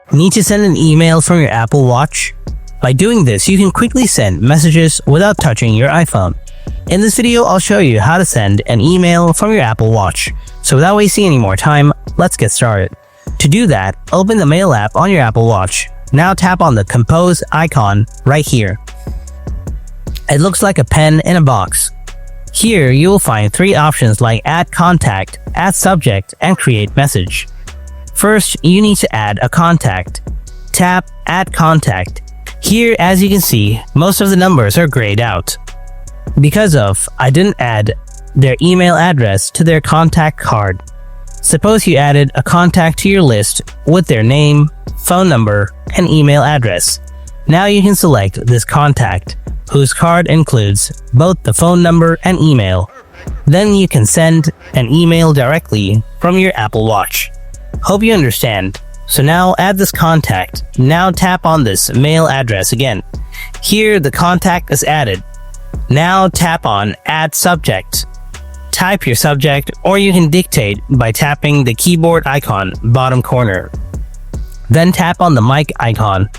Need to send an email from your Apple Watch? By doing this, you can quickly send messages without touching your iPhone. In this video, I'll show you how to send an email from your Apple Watch. So without wasting any more time, let's get started. To do that, open the Mail app on your Apple Watch. Now tap on the Compose icon right here. It looks like a pen in a box. Here, you will find three options like Add Contact, Add Subject, and Create Message. First, you need to add a contact. Tap Add Contact. Here, as you can see, most of the numbers are grayed out. Because I didn't add their email address to their contact card. Suppose you added a contact to your list with their name, phone number, and email address. Now you can select this contact, whose card includes both the phone number and email. Then you can send an email directly from your Apple Watch. Hope you understand. So now add this contact. Now tap on this mail address again. Here the contact is added. Now tap on Add Subject. Type your subject, or you can dictate by tapping the keyboard icon bottom corner. Then tap on the mic icon.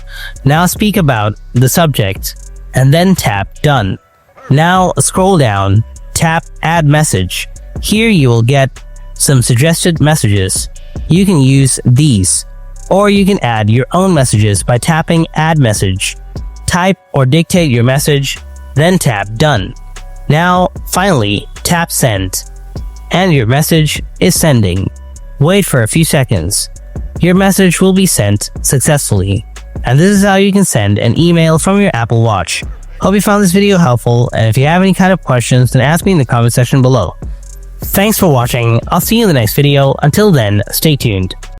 Now speak about the subject, and then tap Done. Now scroll down, tap Add Message. Here you will get some suggested messages. You can use these, or you can add your own messages by tapping Add Message. Type or dictate your message, then tap Done. Now, finally, tap Send, and your message is sending. Wait for a few seconds. Your message will be sent successfully. And this is how you can send an email from your Apple Watch. Hope you found this video helpful, and if you have any kind of questions, then ask me in the comment section below. Thanks for watching. I'll see you in the next video. Until then, stay tuned.